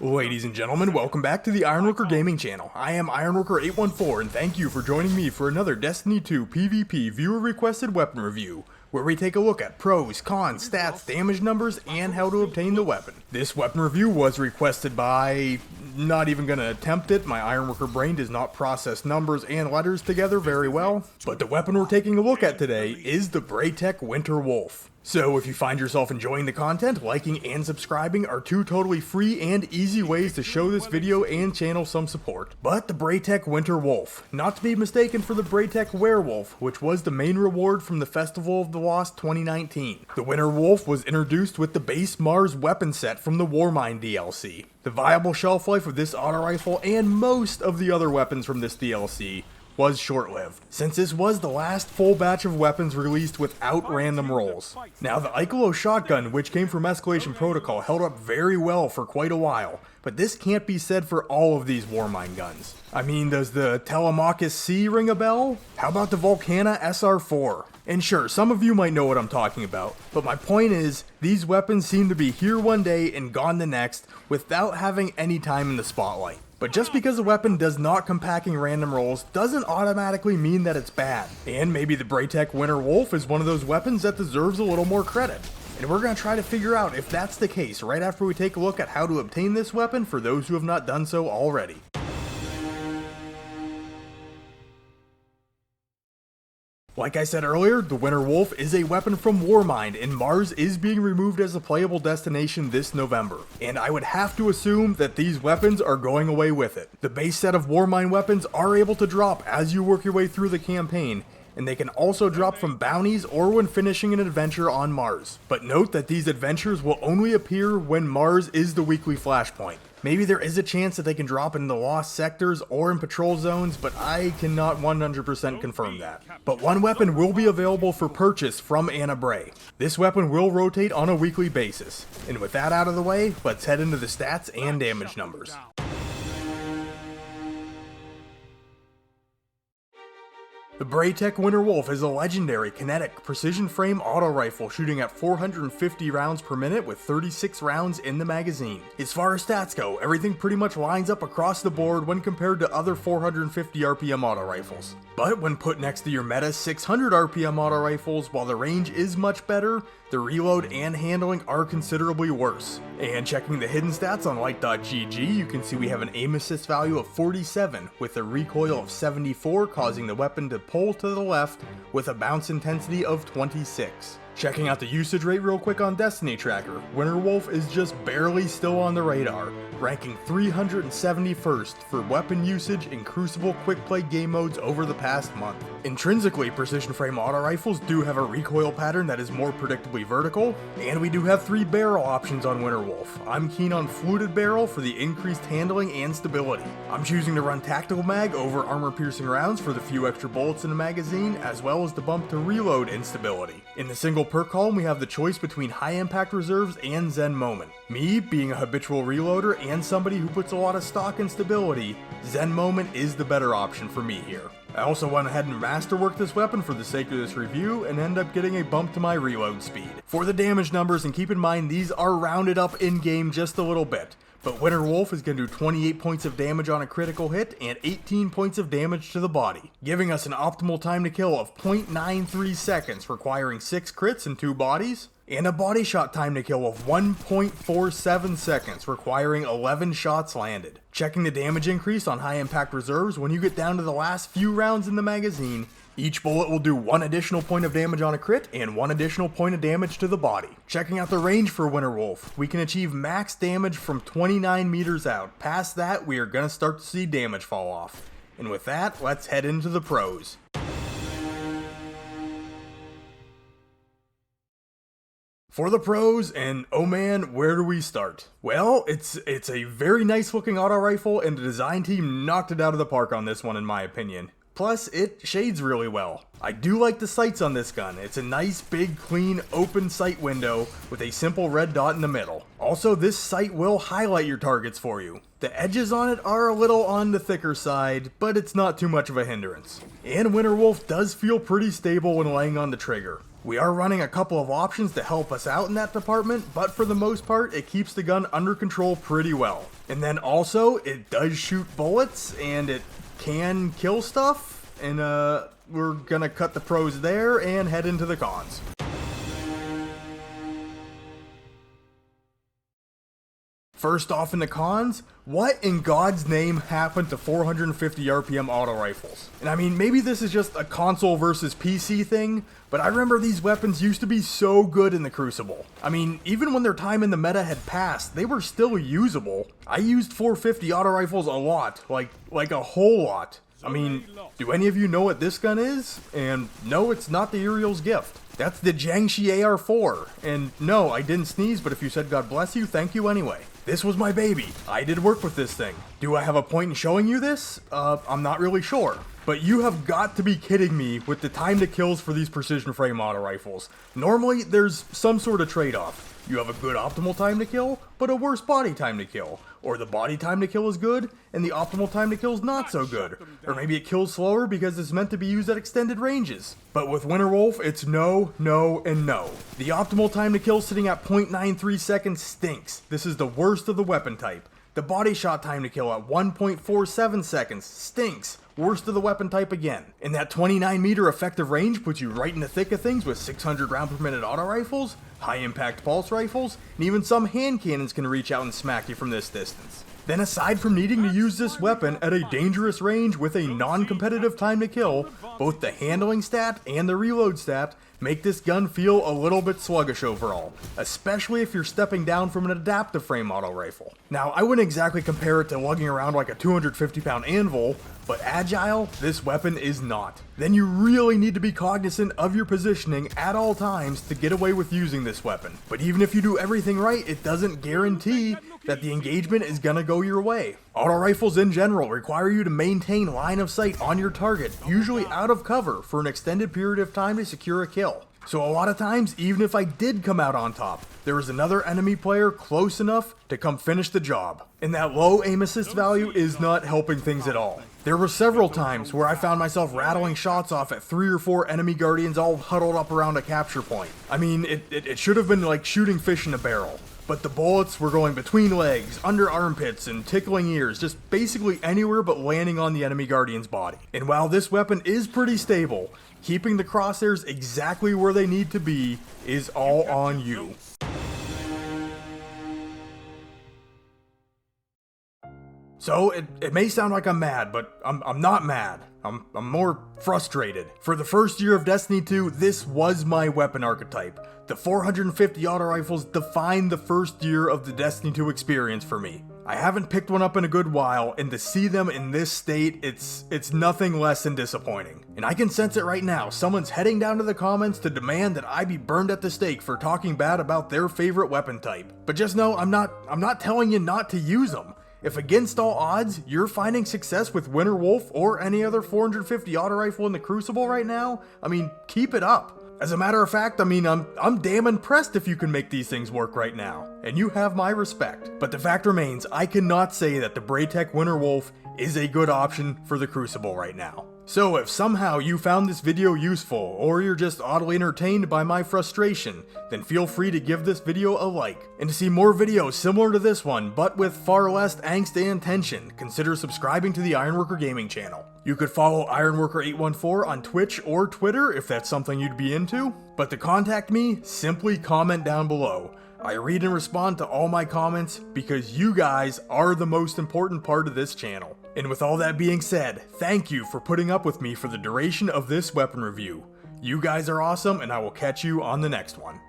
Ladies and gentlemen, welcome back to the Ironworker Gaming channel. I am Ironworker814 and thank you for joining me for another Destiny 2 PvP viewer requested weapon review, where we take a look at pros, cons, stats, damage numbers, and how to obtain the weapon. This weapon review was requested by... not even gonna attempt it, my Ironworker brain does not process numbers and letters together very well, but the weapon we're taking a look at today is the Braytech Winter Wolf. So if you find yourself enjoying the content, liking and subscribing are two totally free and easy ways to show this video and channel some support. But the Braytech Winter Wolf, not to be mistaken for the Braytech Werewolf, which was the main reward from the Festival of the Lost 2019. The Winter Wolf was introduced with the base Mars weapon set from the Warmind DLC. The viable shelf life of this auto rifle and most of the other weapons from this DLC was short-lived, since this was the last full batch of weapons released without random rolls. Now the Icolo shotgun, which came from Escalation Protocol, held up very well for quite a while, but this can't be said for all of these Warmind guns. I mean, does the Telemachus C ring a bell? How about the Volcana SR4? And sure, some of you might know what I'm talking about, but my point is, these weapons seem to be here one day and gone the next without having any time in the spotlight. But just because a weapon does not come packing random rolls doesn't automatically mean that it's bad. And maybe the Braytech Winter Wolf is one of those weapons that deserves a little more credit. And we're going to try to figure out if that's the case right after we take a look at how to obtain this weapon for those who have not done so already. Like I said earlier, the Winter Wolf is a weapon from Warmind, and Mars is being removed as a playable destination this November. And I would have to assume that these weapons are going away with it. The base set of Warmind weapons are able to drop as you work your way through the campaign, and they can also drop from bounties or when finishing an adventure on Mars. But note that these adventures will only appear when Mars is the weekly flashpoint. Maybe there is a chance that they can drop in the lost sectors or in patrol zones, but I cannot 100% confirm that. But one weapon will be available for purchase from Anna Bray. This weapon will rotate on a weekly basis. And with that out of the way, let's head into the stats and damage numbers. The Braytech Winter Wolf is a legendary kinetic precision frame auto rifle shooting at 450 rounds per minute with 36 rounds in the magazine. As far as stats go, everything pretty much lines up across the board when compared to other 450 RPM auto rifles. But when put next to your meta 600 RPM auto rifles, while the range is much better, the reload and handling are considerably worse. And checking the hidden stats on light.gg, you can see we have an aim assist value of 47 with a recoil of 74, causing the weapon to pull to the left with a bounce intensity of 26. Checking out the usage rate real quick on Destiny Tracker, Winter Wolf is just barely still on the radar, ranking 371st for weapon usage in Crucible quick play game modes over the past month. Intrinsically, precision frame auto rifles do have a recoil pattern that is more predictably vertical, and we do have 3 barrel options on Winter Wolf. I'm keen on fluted barrel for the increased handling and stability. I'm choosing to run tactical mag over armor piercing rounds for the few extra bullets in the magazine, as well as the bump to reload instability. In the single perk column, we have the choice between high impact reserves and Zen Moment. Me, being a habitual reloader and somebody who puts a lot of stock in stability, Zen Moment is the better option for me here. I also went ahead and masterworked this weapon for the sake of this review and end up getting a bump to my reload speed. For the damage numbers, and keep in mind these are rounded up in game just a little bit, but Winter Wolf is going to do 28 points of damage on a critical hit and 18 points of damage to the body, giving us an optimal time to kill of 0.93 seconds, requiring 6 crits and 2 bodies, and a body shot time to kill of 1.47 seconds, requiring 11 shots landed. Checking the damage increase on high impact reserves, when you get down to the last few rounds in the magazine, each bullet will do 1 additional point of damage on a crit and 1 additional point of damage to the body. Checking out the range for Winter Wolf, we can achieve max damage from 29 meters out. Past that, we are going to start to see damage fall off. And with that, let's head into the pros. For the pros, and oh man, where do we start? Well, it's a very nice looking auto rifle, and the design team knocked it out of the park on this one in my opinion. Plus, it shades really well. I do like the sights on this gun. It's a nice, big, clean, open sight window with a simple red dot in the middle. Also, this sight will highlight your targets for you. The edges on it are a little on the thicker side, but it's not too much of a hindrance. And Winter Wolf does feel pretty stable when laying on the trigger. We are running a couple of options to help us out in that department, but for the most part, it keeps the gun under control pretty well. And then also, it does shoot bullets, and it can kill stuff, and we're gonna cut the pros there and head into the cons. First off in the cons, what in God's name happened to 450 RPM auto rifles? And I mean, maybe this is just a console versus PC thing, but I remember these weapons used to be so good in the Crucible. I mean, even when their time in the meta had passed, they were still usable. I used 450 auto rifles a lot, like a whole lot. I mean, do any of you know what this gun is? And no, it's not the Uriel's Gift. That's the Jiangxi AR4. And no, I didn't sneeze, but if you said God bless you, thank you anyway. This was my baby. I did work with this thing. Do I have a point in showing you this? I'm not really sure. But you have got to be kidding me with the time to kills for these precision frame auto rifles. Normally, there's some sort of trade-off. You have a good optimal time to kill, but a worse body time to kill. Or the body time to kill is good, and the optimal time to kill is not so good. Or maybe it kills slower because it's meant to be used at extended ranges. But with Winter Wolf, it's no, no, and no. The optimal time to kill sitting at 0.93 seconds stinks. This is the worst of the weapon type. The body shot time to kill at 1.47 seconds stinks. Worst of the weapon type again. And that 29 meter effective range puts you right in the thick of things with 600 round per minute auto rifles, high impact pulse rifles, and even some hand cannons can reach out and smack you from this distance. Then aside from needing to use this weapon at a dangerous range with a non-competitive time to kill, both the handling stat and the reload stat make this gun feel a little bit sluggish overall, especially if you're stepping down from an adaptive frame auto rifle. Now, I wouldn't exactly compare it to lugging around like a 250 pound anvil, but agile, this weapon is not. Then you really need to be cognizant of your positioning at all times to get away with using this weapon. But even if you do everything right, it doesn't guarantee that the engagement is gonna go your way. Auto rifles in general require you to maintain line of sight on your target, usually out of cover, for an extended period of time to secure a kill. So a lot of times, even if I did come out on top, there was another enemy player close enough to come finish the job. And that low aim assist value is not helping things at all. There were several times where I found myself rattling shots off at 3 or 4 enemy guardians all huddled up around a capture point. I mean, it should have been like shooting fish in a barrel. But the bullets were going between legs, under armpits, and tickling ears, just basically anywhere but landing on the enemy guardian's body. And while this weapon is pretty stable, keeping the crosshairs exactly where they need to be is all on you. So, it may sound like I'm mad, but I'm not mad. I'm more frustrated. For the first year of Destiny 2, this was my weapon archetype. The 450 auto rifles defined the first year of the Destiny 2 experience for me. I haven't picked one up in a good while, and to see them in this state, it's nothing less than disappointing. And I can sense it right now. Someone's heading down to the comments to demand that I be burned at the stake for talking bad about their favorite weapon type. But just know, I'm not telling you not to use them. If against all odds, you're finding success with Winter Wolf or any other 450 auto rifle in the Crucible right now, I mean, keep it up. As a matter of fact, I mean, I'm damn impressed if you can make these things work right now, and you have my respect. But the fact remains, I cannot say that the Braytech Winter Wolf is a good option for the Crucible right now. So if somehow you found this video useful, or you're just oddly entertained by my frustration, then feel free to give this video a like. And to see more videos similar to this one, but with far less angst and tension, consider subscribing to the Ironworker Gaming channel. You could follow Ironworker814 on Twitch or Twitter if that's something you'd be into. But to contact me, simply comment down below. I read and respond to all my comments because you guys are the most important part of this channel. And with all that being said, thank you for putting up with me for the duration of this weapon review. You guys are awesome, and I will catch you on the next one.